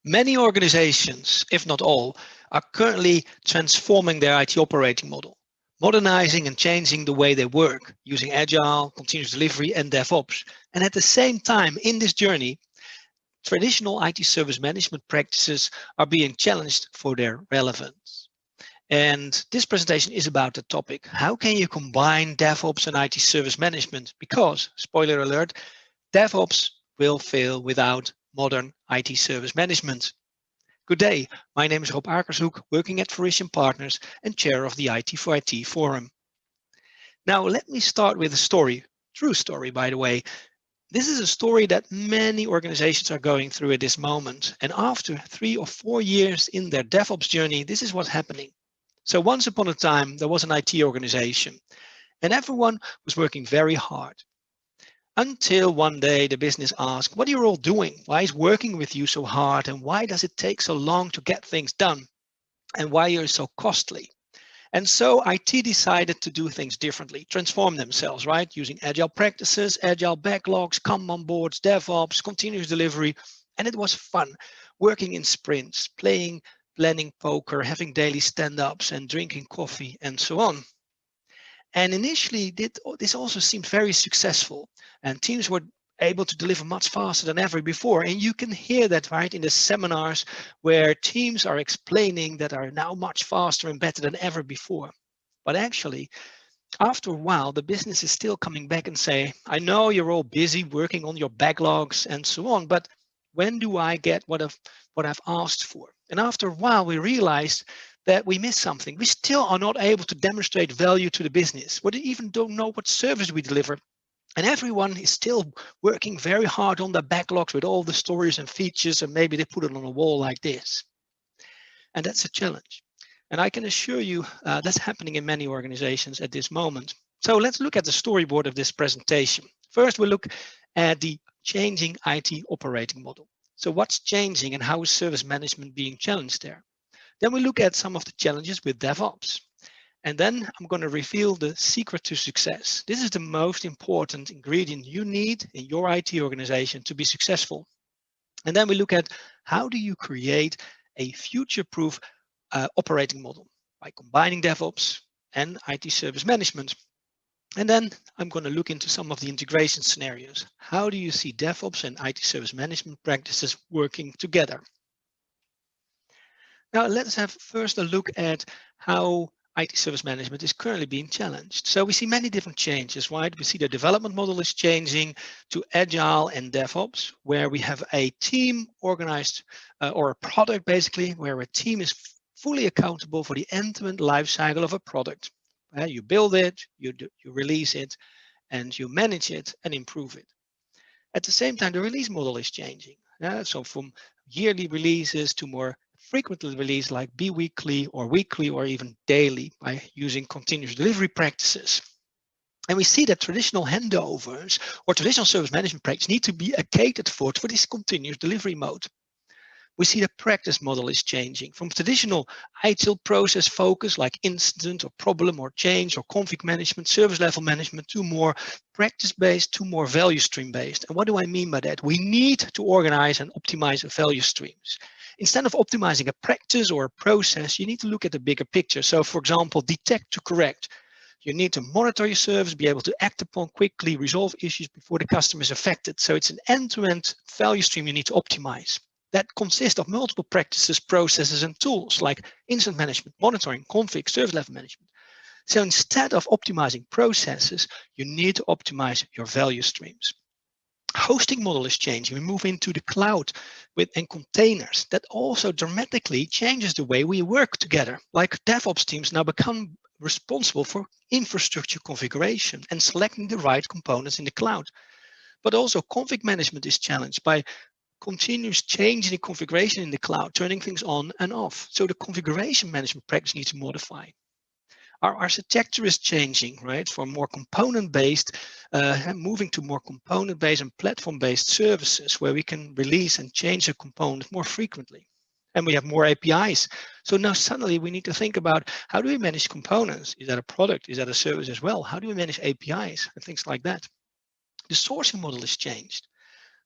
Many organizations, if not all, are currently transforming their IT operating model, modernizing and changing the way they work, using Agile, continuous delivery, and DevOps. And at the same time, in this journey, traditional IT service management practices are being challenged for their relevance. And this presentation is about the topic, how can you combine DevOps and IT service management? Because, spoiler alert, DevOps will fail without modern IT service management. Good day, my name is Rob Akershoek, working at Verition Partners and chair of the IT for IT Forum. Now, let me start with a story, true story, by the way. This is a story that many organizations are going through at this moment. And after 3 or 4 years in their DevOps journey, this is what's happening. So once upon a time, there was an IT organization and everyone was working very hard. Until one day the business asked, what are you all doing? Why is working with you so hard? And why does it take so long to get things done? And why are you so costly? And so IT decided to do things differently, transform themselves, right? Using agile practices, agile backlogs, Kanban boards, DevOps, continuous delivery. And it was fun working in sprints, planning poker, having daily stand-ups and drinking coffee and so on. And initially, this also seemed very successful, and teams were able to deliver much faster than ever before. And you can hear that, right, in the seminars where teams are explaining that are now much faster and better than ever before. But actually, after a while, the business is still coming back and say, I know you're all busy working on your backlogs and so on, but when do I get what I've asked for? And after a while, we realized that we missed something. We still are not able to demonstrate value to the business. We even don't know what service we deliver. And everyone is still working very hard on their backlogs with all the stories and features, and maybe they put it on a wall like this. And that's a challenge. And I can assure you that's happening in many organizations at this moment. So let's look at the storyboard of this presentation. First, we'll look at the changing IT operating model. So what's changing and how is service management being challenged there? Then we look at some of the challenges with DevOps. And then I'm going to reveal the secret to success. This is the most important ingredient you need in your IT organization to be successful. And then we look at how do you create a future-proof operating model by combining DevOps and IT service management. And then I'm going to look into some of the integration scenarios. How do you see DevOps and IT service management practices working together? Now, let's have first a look at how IT service management is currently being challenged. So we see many different changes, right? We see the development model is changing to Agile and DevOps, where we have a team organized or a product basically, where a team is fully accountable for the end-to-end life cycle of a product. You build it, you release it, and you manage it and improve it. At the same time, the release model is changing. So from yearly releases to more frequently released like bi-weekly or weekly or even daily by using continuous delivery practices. And we see that traditional handovers or traditional service management practices need to be catered for this continuous delivery mode. We see the practice model is changing from traditional ITIL process focus like incident or problem or change or config management, service level management to more practice-based to more value stream-based. And what do I mean by that? We need to organize and optimize value streams. Instead of optimizing a practice or a process, you need to look at the bigger picture. So for example, detect to correct. You need to monitor your service, be able to act upon quickly, resolve issues before the customer is affected. So it's an end-to-end value stream you need to optimize. That consists of multiple practices, processes, and tools like incident management, monitoring, config, service level management. So instead of optimizing processes, you need to optimize your value streams. Hosting model is changing. We move into the cloud and containers. That also dramatically changes the way we work together. Like DevOps teams now become responsible for infrastructure configuration and selecting the right components in the cloud. But also config management is challenged by continuous change in the configuration in the cloud, turning things on and off. So the configuration management practice needs to modify. Our architecture is changing, right? From more component-based, moving to more component-based and platform-based services where we can release and change a component more frequently. And we have more APIs. So now suddenly we need to think about how do we manage components? Is that a product? Is that a service as well? How do we manage APIs and things like that? The sourcing model is changed.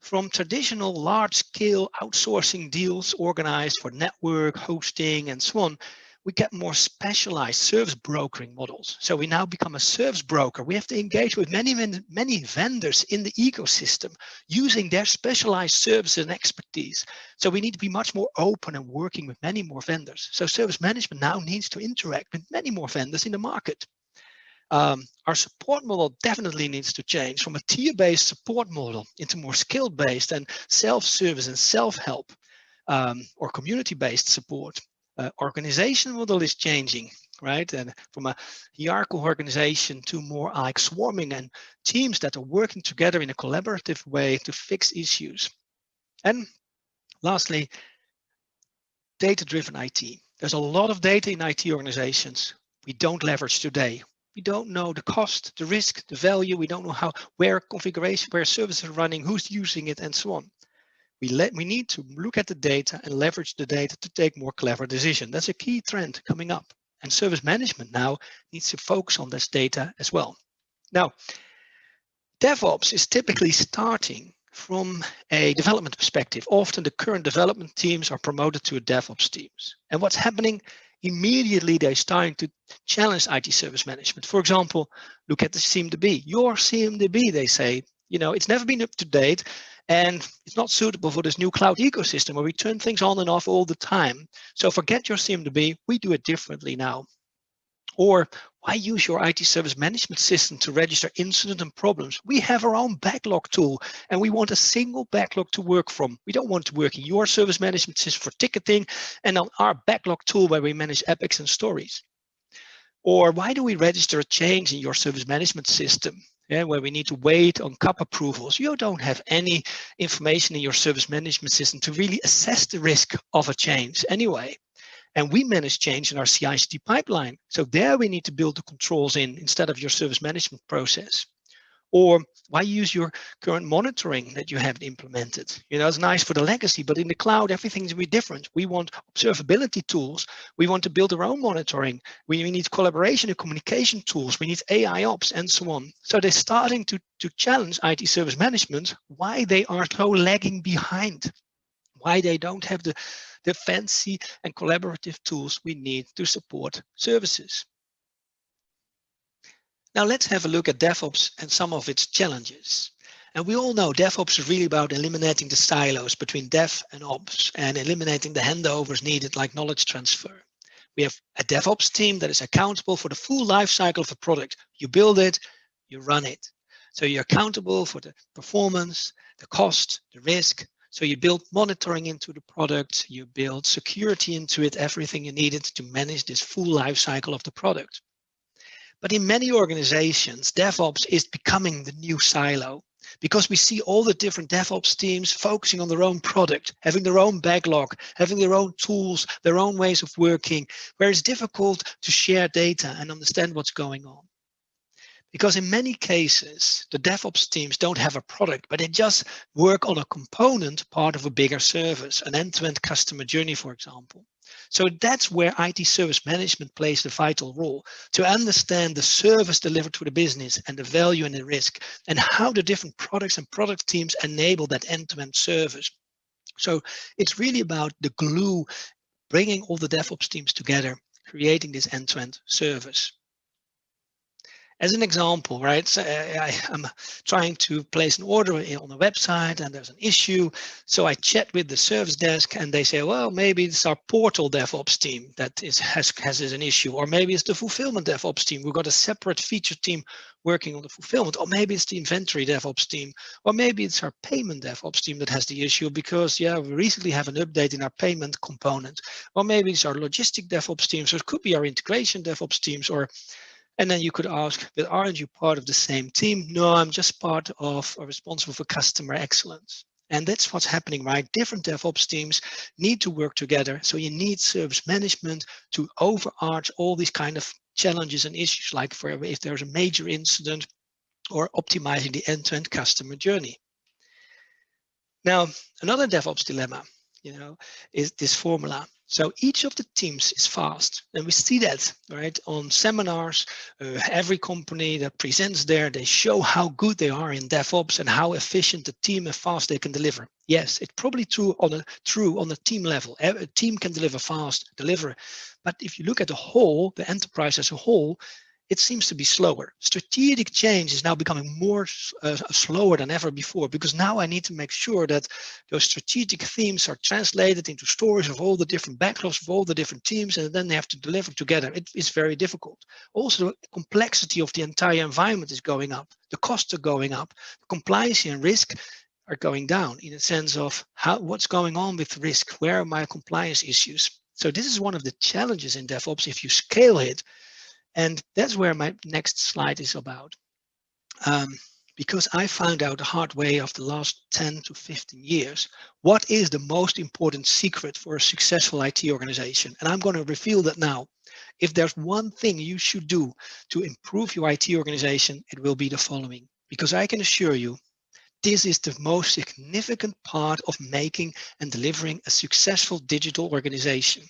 From traditional large-scale outsourcing deals organized for network, hosting, and so on, we get more specialized service brokering models. So we now become a service broker. We have to engage with many vendors in the ecosystem using their specialized services and expertise. So we need to be much more open and working with many more vendors. So service management now needs to interact with many more vendors in the market. Our support model definitely needs to change from a tier-based support model into more skill-based and self-service and self-help or community-based support. Organization model is changing, right? And from a hierarchical organization to more like swarming and teams that are working together in a collaborative way to fix issues. And lastly, data-driven IT. There's a lot of data in IT organizations we don't leverage today. We don't know the cost, the risk, the value. We don't know where configuration, where services are running, who's using it, and so on. We need to look at the data and leverage the data to take more clever decisions. That's a key trend coming up. And service management now needs to focus on this data as well. Now, DevOps is typically starting from a development perspective. Often the current development teams are promoted to a DevOps teams. And what's happening? Immediately they're starting to challenge IT service management. For example, look at the CMDB. Your CMDB, they say, it's never been up to date and it's not suitable for this new cloud ecosystem where we turn things on and off all the time. So forget your CMDB, we do it differently now. Or why use your IT service management system to register incidents and problems? We have our own backlog tool and we want a single backlog to work from. We don't want to work in your service management system for ticketing and on our backlog tool where we manage epics and stories. Or why do we register a change in your service management system? Where we need to wait on CAP approvals. You don't have any information in your service management system to really assess the risk of a change anyway. And we manage change in our CI/CD pipeline. So there we need to build the controls instead of your service management process. Or why use your current monitoring that you have implemented? It's nice for the legacy, but in the cloud, everything's really different. We want observability tools. We want to build our own monitoring. We need collaboration and communication tools. We need AI ops and so on. So they're starting to challenge IT service management, why they are so lagging behind, why they don't have the fancy and collaborative tools we need to support services. Now let's have a look at DevOps and some of its challenges. And we all know DevOps is really about eliminating the silos between Dev and Ops and eliminating the handovers needed like knowledge transfer. We have a DevOps team that is accountable for the full life cycle of a product. You build it, you run it. So you're accountable for the performance, the cost, the risk. So you build monitoring into the product, you build security into it, everything you needed to manage this full life cycle of the product. But in many organizations, DevOps is becoming the new silo because we see all the different DevOps teams focusing on their own product, having their own backlog, having their own tools, their own ways of working, where it's difficult to share data and understand what's going on. Because in many cases, the DevOps teams don't have a product, but they just work on a component part of a bigger service, an end-to-end customer journey, for example. So that's where IT service management plays the vital role, to understand the service delivered to the business and the value and the risk, and how the different products and product teams enable that end-to-end service. So it's really about the glue, bringing all the DevOps teams together, creating this end-to-end service. As an example, right, so I'm trying to place an order on a website and there's an issue. So I chat with the service desk and they say, well, maybe it's our portal DevOps team that has an issue, or maybe it's the fulfillment DevOps team. We've got a separate feature team working on the fulfillment, or maybe it's the inventory DevOps team, or maybe it's our payment DevOps team that has the issue because, yeah, we recently have an update in our payment component, or maybe it's our logistic DevOps team. So it could be our integration DevOps teams, and then you could ask, but aren't you part of the same team? No, I'm just part of or responsible for customer excellence. And that's what's happening, right? Different DevOps teams need to work together. So you need service management to overarch all these kind of challenges and issues, like for if there's a major incident or optimizing the end-to-end customer journey. Now, another DevOps dilemma, is this formula. So each of the teams is fast, and we see that, right? On seminars, every company that presents there, they show how good they are in DevOps and how efficient the team and fast they can deliver. Yes, it's probably true on a team level. A team can deliver fast, but if you look at the whole, the enterprise as a whole, it seems to be slower. Strategic change is now becoming more slower than ever before, because now I need to make sure that those strategic themes are translated into stories of all the different backlogs of all the different teams, and then they have to deliver together. It is very difficult. Also, the complexity of the entire environment is going up. The costs are going up. Compliance and risk are going down in a sense of what's going on with risk. Where are my compliance issues? So this is one of the challenges in DevOps if you scale it. And that's where my next slide is about. Because I found out the hard way after the last 10 to 15 years, what is the most important secret for a successful IT organization? And I'm going to reveal that now. If there's one thing you should do to improve your IT organization, it will be the following. Because I can assure you, this is the most significant part of making and delivering a successful digital organization.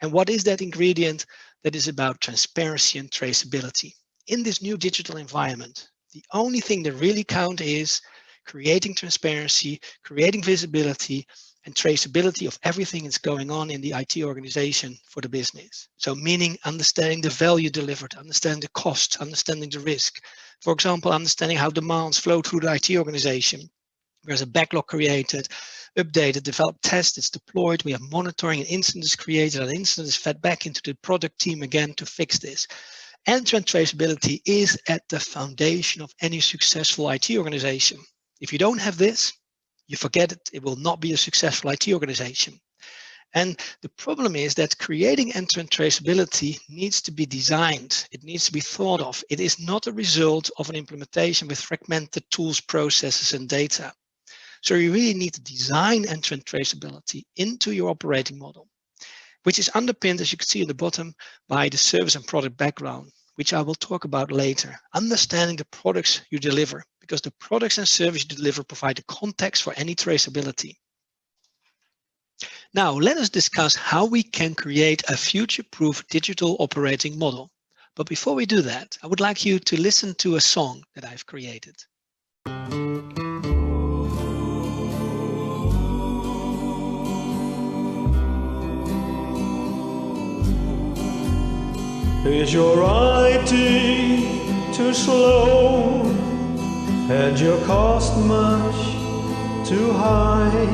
And what is that ingredient? That is about transparency and traceability. In this new digital environment, the only thing that really counts is creating transparency, creating visibility, and traceability of everything that's going on in the IT organization for the business. So meaning understanding the value delivered, understanding the cost, understanding the risk. For example, understanding how demands flow through the IT organization. There's a backlog created, updated, developed, test, it's deployed. We have monitoring, an incident is created, an incident is fed back into the product team again to fix this. End-to-end traceability is at the foundation of any successful IT organization. If you don't have this, you forget it. It will not be a successful IT organization. And the problem is that creating end-to-end traceability needs to be designed. It needs to be thought of. It is not a result of an implementation with fragmented tools, processes, and data. So you really need to design end-to-end traceability into your operating model, which is underpinned, as you can see at the bottom, by the service and product background, which I will talk about later. Understanding the products you deliver, because the products and service you deliver provide the context for any traceability. Now, let us discuss how we can create a future-proof digital operating model. But before we do that, I would like you to listen to a song that I've created. Is your IT too slow and your cost much too high?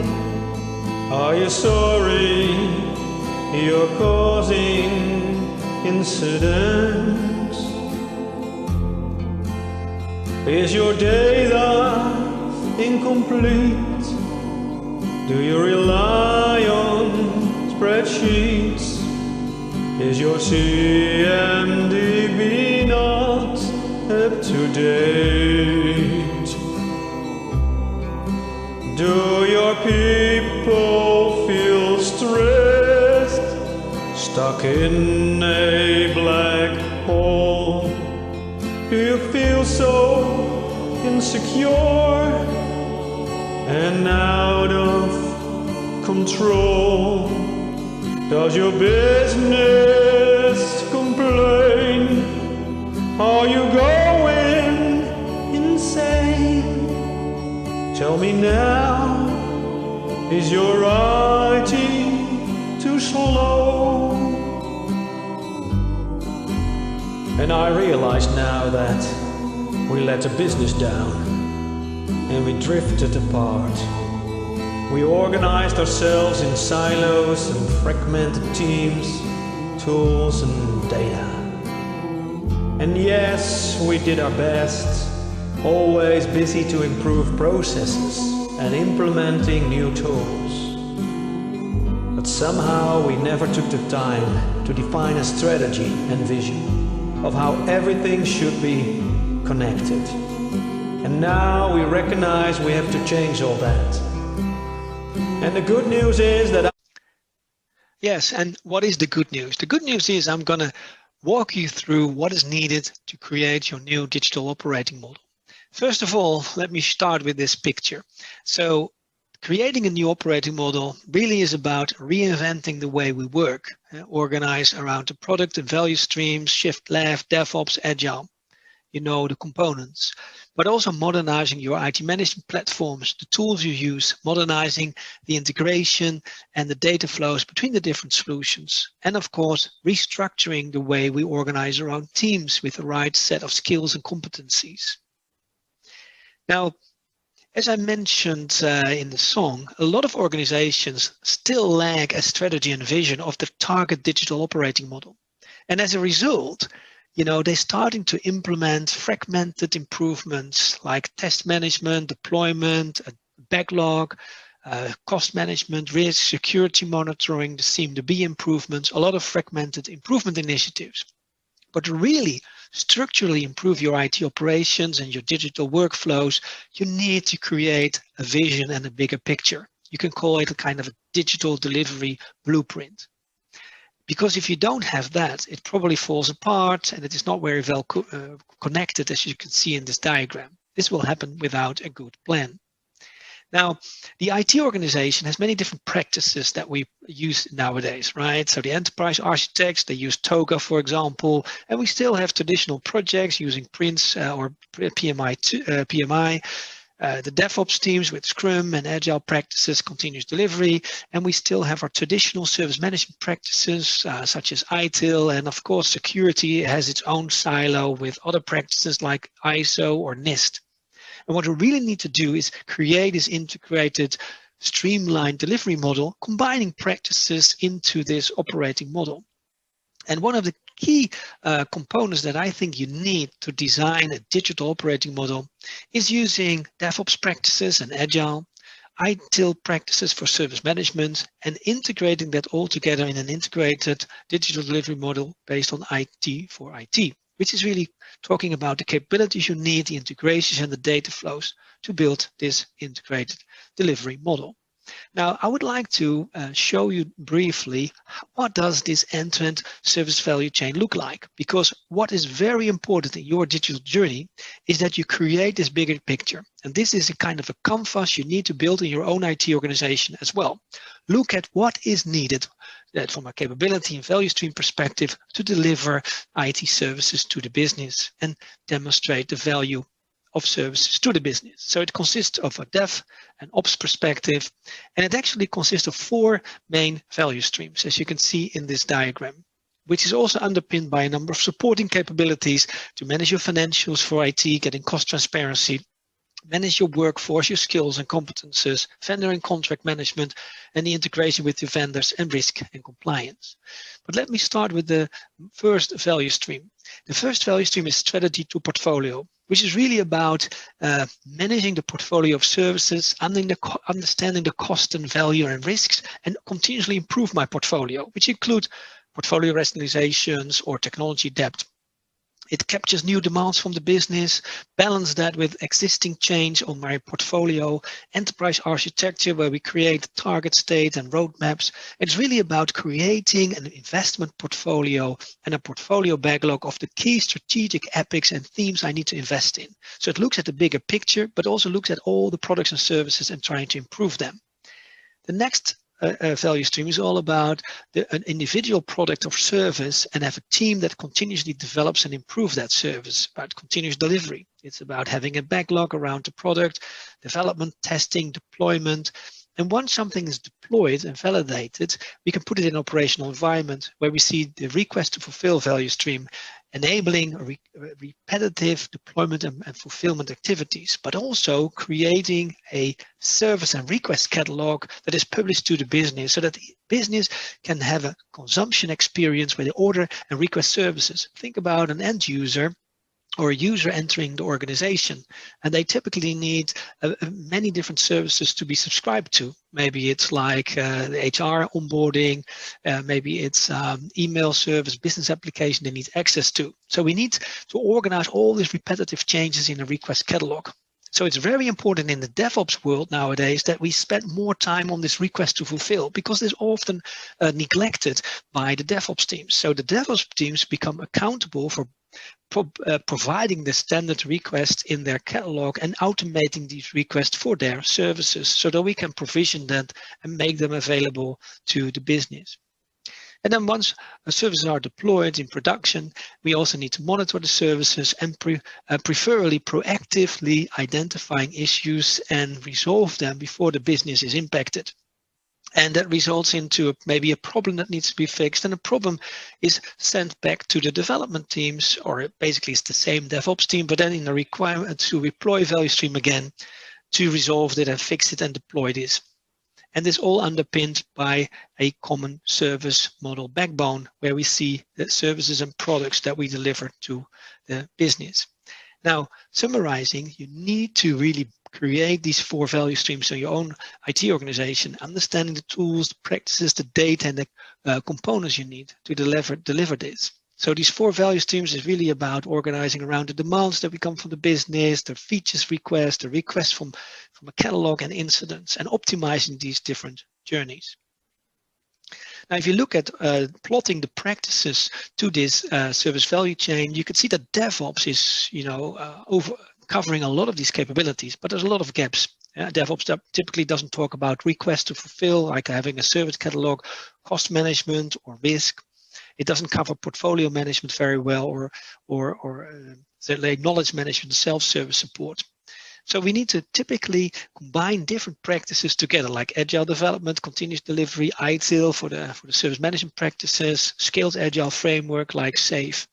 Are you sorry you're causing incidents? Is your data incomplete? Do you rely on spreadsheets? Is your CMDB not up to date? Do your people feel stressed, stuck in a black hole? Do you feel so insecure and out of control? Does your business complain? Are you going insane? Tell me now, is your IT too slow? And I realize now that we let the business down and we drifted apart. We organized ourselves in silos and fragmented teams, tools and data. And yes, we did our best, always busy to improve processes and implementing new tools. But somehow we never took the time to define a strategy and vision of how everything should be connected. And now we recognize we have to change all that. And the good news is that... Yes, and what is the good news? The good news is I'm going to walk you through what is needed to create your new digital operating model. First of all, let me start with this picture. So creating a new operating model really is about reinventing the way we work, organized around the product and value streams, shift left, DevOps, Agile. You know the components, but also modernizing your IT management platforms, the tools you use, modernizing the integration and the data flows between the different solutions, and of course, restructuring the way we organize around teams with the right set of skills and competencies. Now, as I mentioned in the song, a lot of organizations still lack a strategy and vision of the target digital operating model. And as a result, they're starting to implement fragmented improvements like test management, deployment, backlog, cost management, risk, security monitoring, the CMDB improvements, a lot of fragmented improvement initiatives. But to really structurally improve your IT operations and your digital workflows, you need to create a vision and a bigger picture. You can call it a kind of a digital delivery blueprint. Because if you don't have that, it probably falls apart and it is not very well connected, as you can see in this diagram. This will happen without a good plan. Now, the IT organization has many different practices that we use nowadays, right? So the enterprise architects, they use Toga, for example, and we still have traditional projects using Prince or PMI. The DevOps teams with Scrum and Agile practices, continuous delivery, and we still have our traditional service management practices such as ITIL, and of course security has its own silo with other practices like ISO or NIST. And what we really need to do is create this integrated, streamlined delivery model, combining practices into this operating model. And one of the key components that I think you need to design a digital operating model is using DevOps practices and Agile, ITIL practices for service management, and integrating that all together in an integrated digital delivery model based on IT for IT, which is really talking about the capabilities you need, the integrations and the data flows to build this integrated delivery model. Now, I would like to show you briefly what does this end-to-end service value chain look like, because what is very important in your digital journey is that you create this bigger picture. And this is a kind of a canvas you need to build in your own IT organization as well. Look at what is needed from a capability and value stream perspective to deliver IT services to the business and demonstrate the value of services to the business. So it consists of a dev and ops perspective, and it actually consists of 4 main value streams, as you can see in this diagram, which is also underpinned by a number of supporting capabilities to manage your financials for IT, getting cost transparency, manage your workforce, your skills and competences, vendor and contract management, and the integration with your vendors and risk and compliance. But let me start with the first value stream. The first value stream is strategy to portfolio, which is really about managing the portfolio of services, understanding the cost and value and risks, and continuously improve my portfolio, which include portfolio rationalizations or technology depth. It captures new demands from the business, balance that with existing change on my portfolio, enterprise architecture where we create target state and roadmaps. It's really about creating an investment portfolio and a portfolio backlog of the key strategic epics and themes I need to invest in. So it looks at the bigger picture, but also looks at all the products and services and trying to improve them. The next value stream is all about an individual product or service and have a team that continuously develops and improves that service, about continuous delivery. It's about having a backlog around the product, development, testing, deployment. And once something is deployed and validated, we can put it in an operational environment where we see the request to fulfill value stream, enabling repetitive deployment and fulfillment activities, but also creating a service and request catalog that is published to the business so that the business can have a consumption experience where they order and request services. Think about an end user or a user entering the organization, and they typically need many different services to be subscribed to. Maybe it's like the HR onboarding, maybe it's email service, business application they need access to. So we need to organize all these repetitive changes in a request catalog. So it's very important in the DevOps world nowadays that we spend more time on this request to fulfill, because it's often neglected by the DevOps teams. So the DevOps teams become accountable for providing the standard requests in their catalog and automating these requests for their services so that we can provision that and make them available to the business. And then once services are deployed in production, we also need to monitor the services and preferably proactively identifying issues and resolve them before the business is impacted. And that results into maybe a problem that needs to be fixed, and the problem is sent back to the development teams, or basically it's the same DevOps team, but then in the requirement to deploy value stream again to resolve it and fix it and deploy this. And this all underpinned by a common service model backbone, where we see the services and products that we deliver to the business. Now, summarizing, you need to really create these 4 value streams in your own IT organization, understanding the tools, the practices, the data, and the components you need to deliver this. So these 4 value streams is really about organizing around the demands that we come from the business, the features requests, the requests from a catalog and incidents, and optimizing these different journeys. Now, if you look at plotting the practices to this service value chain, you can see that DevOps is, covering a lot of these capabilities, but there's a lot of gaps. DevOps typically doesn't talk about requests to fulfill, like having a service catalog, cost management, or risk. It doesn't cover portfolio management very well, or knowledge management, self-service support. So we need to typically combine different practices together, like agile development, continuous delivery, ITIL for the service management practices, scaled agile framework like SAFe.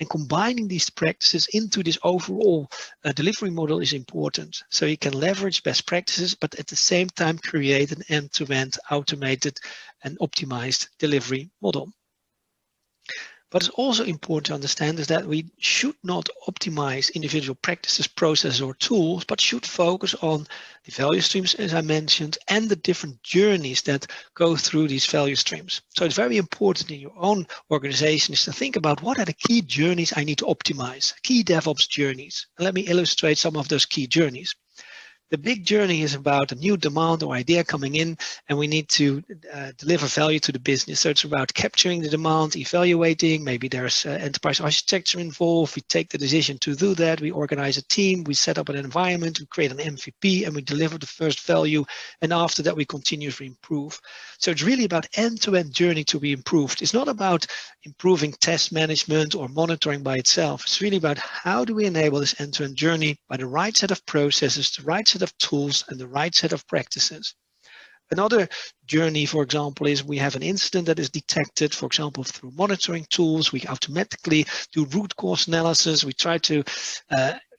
And combining these practices into this overall delivery model is important. So you can leverage best practices, but at the same time create an end-to-end automated and optimized delivery model. But it's also important to understand is that we should not optimize individual practices, processes, or tools, but should focus on the value streams, as I mentioned, and the different journeys that go through these value streams. So it's very important in your own organization is to think about what are the key journeys I need to optimize, key DevOps journeys. And let me illustrate some of those key journeys. The big journey is about a new demand or idea coming in, and we need to deliver value to the business. So it's about capturing the demand, evaluating, maybe there's enterprise architecture involved. We take the decision to do that. We organize a team, we set up an environment, we create an MVP, and we deliver the first value. And after that, we continuously improve. So it's really about end-to-end journey to be improved. It's not about improving test management or monitoring by itself. It's really about how do we enable this end-to-end journey by the right set of processes, the right set of tools, and the right set of practices. Another journey, for example, is we have an incident that is detected, for example, through monitoring tools. We automatically do root cause analysis. We try to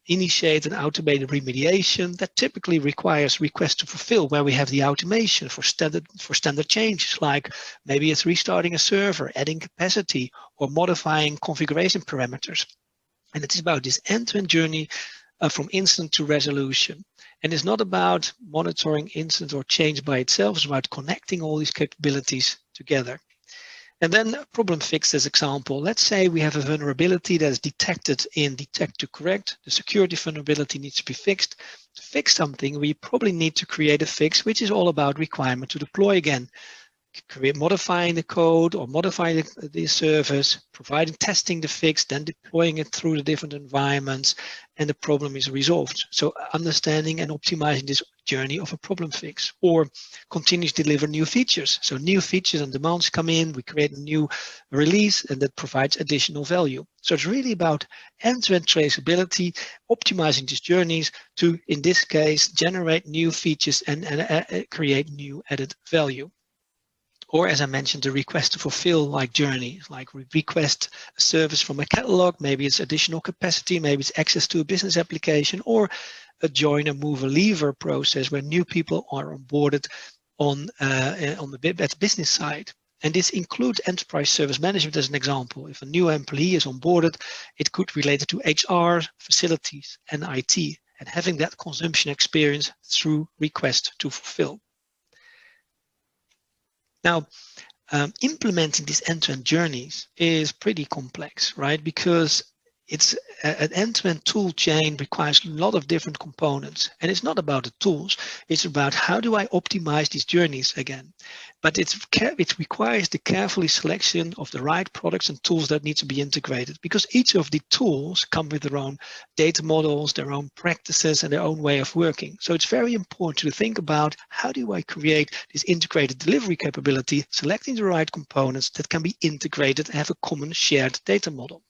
initiate an automated remediation that typically requires requests to fulfill, where we have the automation for standard changes, like maybe it's restarting a server, adding capacity, or modifying configuration parameters. And it's about this end-to-end journey from incident to resolution. And it's not about monitoring incident or change by itself. It's about connecting all these capabilities together. And then problem fix as example. Let's say we have a vulnerability that is detected in detect to correct. The security vulnerability needs to be fixed. To fix something, we probably need to create a fix, which is all about requirement to deploy again. Modifying the code or modifying the service, providing testing the fix, then deploying it through the different environments, and the problem is resolved. So understanding and optimizing this journey of a problem fix, or continues to deliver new features. So new features and demands come in, we create a new release, and that provides additional value. So it's really about end-to-end traceability, optimizing these journeys to, in this case, generate new features and create new added value. Or as I mentioned, the request to fulfill like journey, like we request a service from a catalog, maybe it's additional capacity, maybe it's access to a business application, or a join a move a lever process where new people are onboarded on the business side. And this includes enterprise service management as an example. If a new employee is onboarded, it could relate to HR, facilities, and IT, and having that consumption experience through request to fulfill. Now, implementing these end-to-end journeys is pretty complex, right? Because It's an end-to-end tool chain requires a lot of different components, and it's not about the tools. It's about how do I optimize these journeys again. But it requires the carefully selection of the right products and tools that need to be integrated, because each of the tools come with their own data models, their own practices, and their own way of working. So it's very important to think about how do I create this integrated delivery capability, selecting the right components that can be integrated and have a common shared data model.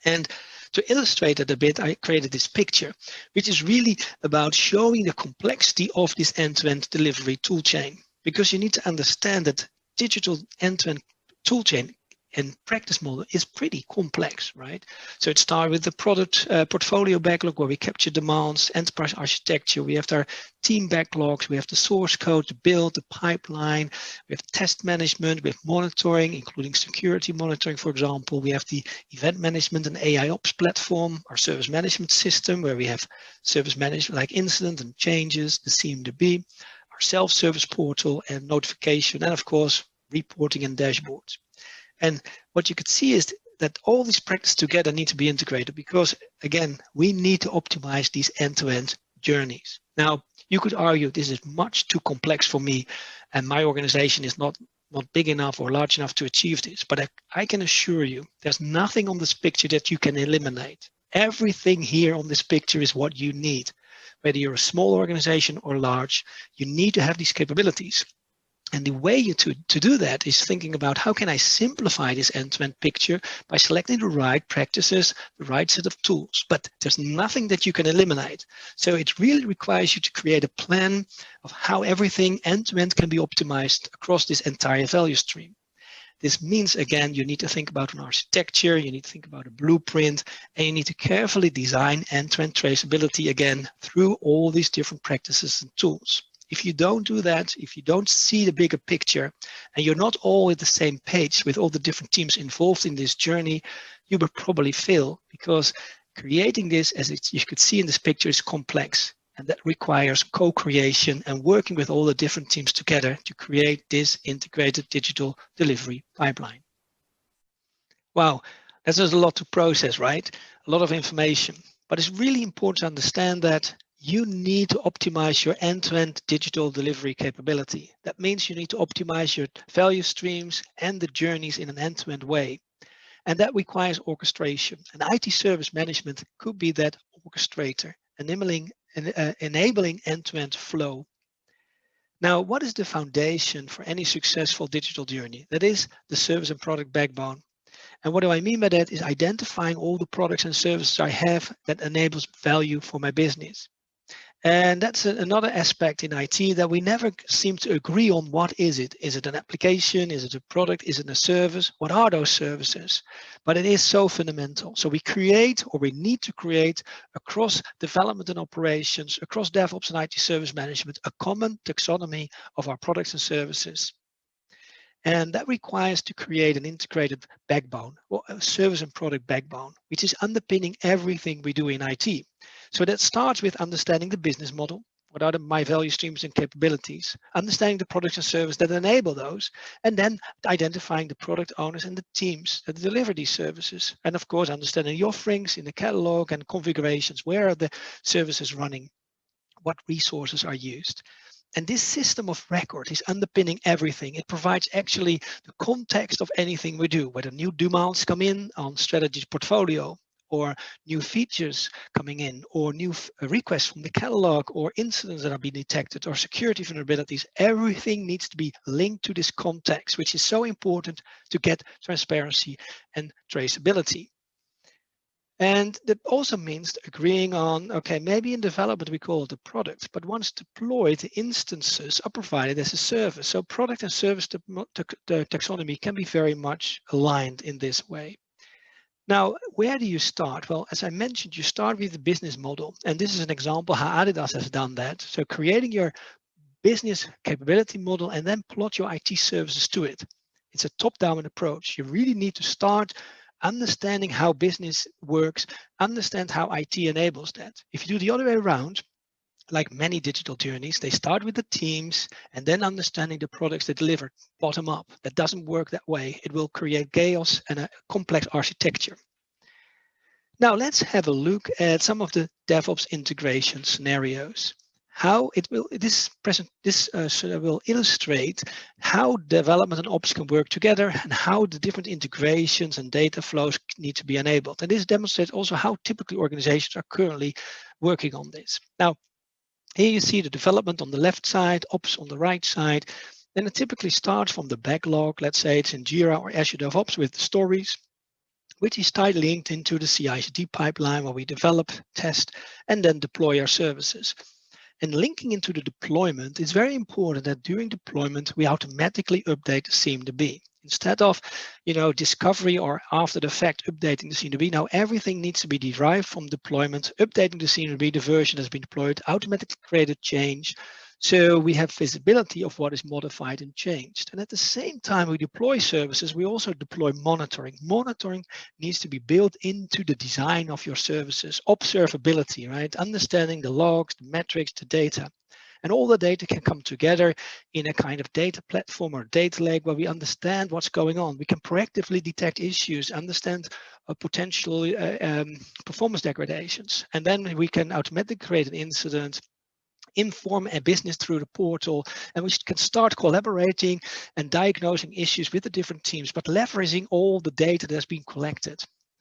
And to illustrate it a bit, I created this picture, which is really about showing the complexity of this end-to-end delivery toolchain, because you need to understand that digital end-to-end toolchain and practice model is pretty complex, right? So it starts with the product portfolio backlog, where we capture demands, enterprise architecture, we have our team backlogs, we have the source code, the build, the pipeline, we have test management, we have monitoring, including security monitoring, for example. We have the event management and AI ops platform, our service management system, where we have service management like incident and changes, the CMDB, our self-service portal and notification, and of course, reporting and dashboards. And what you could see is that all these practices together need to be integrated, because again, we need to optimize these end-to-end journeys. Now, you could argue this is much too complex for me, and my organization is not big enough or large enough to achieve this. But I can assure you, there's nothing on this picture that you can eliminate. Everything here on this picture is what you need. Whether you're a small organization or large, you need to have these capabilities. And the way to do that is thinking about how can I simplify this end-to-end picture by selecting the right practices, the right set of tools, but there's nothing that you can eliminate. So it really requires you to create a plan of how everything end-to-end can be optimized across this entire value stream. This means, again, you need to think about an architecture, you need to think about a blueprint, and you need to carefully design end-to-end traceability again through all these different practices and tools. If you don't do that, if you don't see the bigger picture, and you're not all at the same page with all the different teams involved in this journey, you will probably fail, because creating this, as you could see in this picture, is complex. And that requires co-creation and working with all the different teams together to create this integrated digital delivery pipeline. Wow, that's just a lot to process, right? A lot of information. But it's really important to understand that you need to optimize your end-to-end digital delivery capability. That means you need to optimize your value streams and the journeys in an end-to-end way. And that requires orchestration. And IT service management could be that orchestrator, enabling end-to-end flow. Now, what is the foundation for any successful digital journey? That is the service and product backbone. And what do I mean by that is identifying all the products and services I have that enables value for my business. And that's another aspect in IT that we never seem to agree on. What is it? Is it an application? Is it a product? Is it a service? What are those services? But it is so fundamental. So we create, or we need to create, across development and operations, across DevOps and IT service management, a common taxonomy of our products and services. And that requires to create an integrated backbone, or a service and product backbone, which is underpinning everything we do in IT. So that starts with understanding the business model. What are my value streams and capabilities? Understanding the products and services that enable those, and then identifying the product owners and the teams that deliver these services. And of course, understanding the offerings in the catalog and configurations. Where are the services running? What resources are used? And this system of record is underpinning everything. It provides actually the context of anything we do, whether new demands come in on strategy portfolio, or new features coming in, or new requests from the catalog, or incidents that are being detected, or security vulnerabilities. Everything needs to be linked to this context, which is so important to get transparency and traceability. And that also means agreeing on, okay, maybe in development we call it a product, but once deployed, the instances are provided as a service. So product and service taxonomy can be very much aligned in this way. Now, where do you start? Well, as I mentioned, you start with the business model. And this is an example how Adidas has done that. So creating your business capability model and then plot your IT services to it. It's a top-down approach. You really need to start understanding how business works, understand how IT enables that. If you do the other way around, like many digital journeys, they start with the teams and then understanding the products they deliver bottom up. That doesn't work that way. It will create chaos and a complex architecture. Now let's have a look at some of the DevOps integration scenarios. How it will will illustrate how development and ops can work together and how the different integrations and data flows need to be enabled. And this demonstrates also how typically organizations are currently working on this. Now, here you see the development on the left side, ops on the right side. Then it typically starts from the backlog. Let's say it's in Jira or Azure DevOps with the stories, which is tightly linked into the CI/CD pipeline where we develop, test, and then deploy our services. And linking into the deployment, it's very important that during deployment, we automatically update the CMDB. Instead of, discovery or after the fact updating the CMDB, now everything needs to be derived from deployment, updating the CMDB, the version has been deployed, automatically create a change. So we have visibility of what is modified and changed. And at the same time we deploy services, we also deploy monitoring. Monitoring needs to be built into the design of your services. Observability, right? Understanding the logs, the metrics, the data. And all the data can come together in a kind of data platform or data lake where we understand what's going on. We can proactively detect issues, understand potential performance degradations. And then we can automatically create an incident, inform a business through the portal, and we can start collaborating and diagnosing issues with the different teams, but leveraging all the data that's been collected.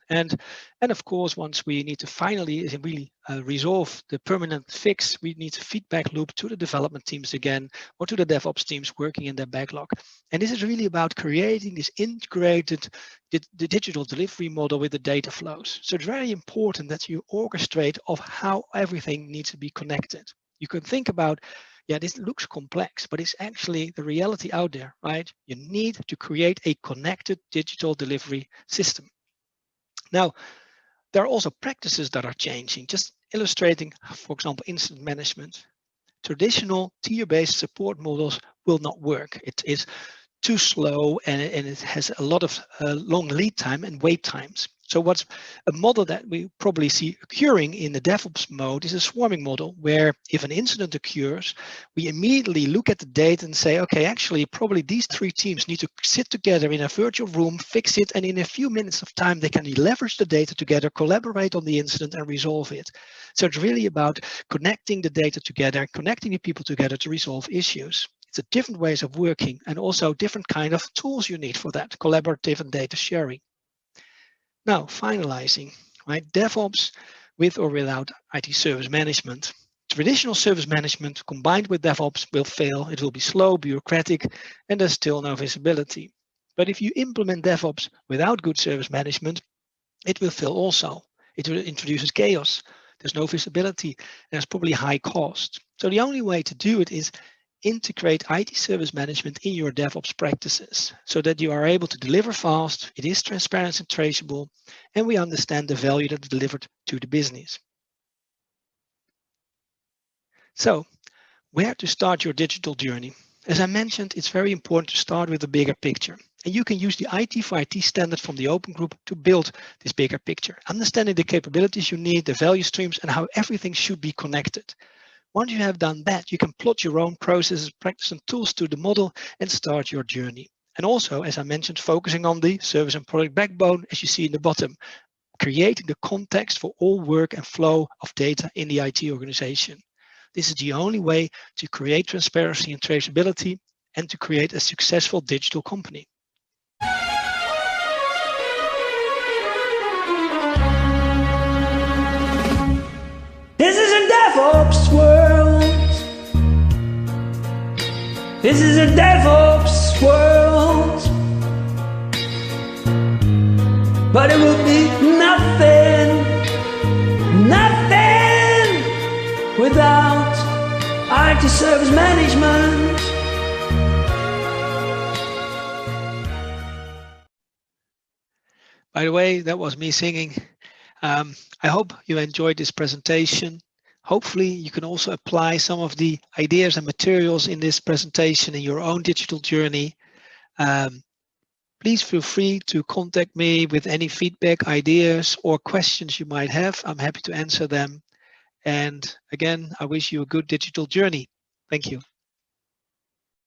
And of course, once we need to finally really resolve the permanent fix, we need a feedback loop to the development teams again, or to the DevOps teams working in their backlog. And this is really about creating this integrated the digital delivery model with the data flows. So it's very important that you orchestrate of how everything needs to be connected. You can think about, yeah, this looks complex, but it's actually the reality out there, right? You need to create a connected digital delivery system. Now, there are also practices that are changing, just illustrating, for example, incident management. Traditional tier-based support models will not work. It is too slow and it has a lot of long lead time and wait times. So what's a model that we probably see occurring in the DevOps mode is a swarming model, where if an incident occurs, we immediately look at the data and say, okay, actually, probably these three teams need to sit together in a virtual room, fix it, and in a few minutes of time, they can leverage the data together, collaborate on the incident, and resolve it. So it's really about connecting the data together, connecting the people together to resolve issues. It's a different ways of working and also different kind of tools you need for that, collaborative and data sharing. Now, finalizing, right? DevOps with or without IT service management. Traditional service management combined with DevOps will fail. It will be slow, bureaucratic, and there's still no visibility. But if you implement DevOps without good service management, it will fail also. It will introduce chaos. There's no visibility. There's probably high cost. So the only way to do it is integrate IT service management in your DevOps practices so that you are able to deliver fast, it is transparent and traceable, and we understand the value that's delivered to the business. So, where to start your digital journey? As I mentioned, it's very important to start with the bigger picture. And you can use the IT for IT standard from the Open Group to build this bigger picture, understanding the capabilities you need, the value streams, and how everything should be connected. Once you have done that, you can plot your own processes, practice, and tools to the model and start your journey. And also, as I mentioned, focusing on the service and product backbone, as you see in the bottom, creating the context for all work and flow of data in the IT organization. This is the only way to create transparency and traceability and to create a successful digital company. This is a DevOps world. This is a DevOps world. But it will be nothing without IT service management. By the way, that was me singing. I hope you enjoyed this presentation. Hopefully you can also apply some of the ideas and materials in this presentation in your own digital journey. Please feel free to contact me with any feedback, ideas, or questions you might have. I'm happy to answer them. And again, I wish you a good digital journey. Thank you.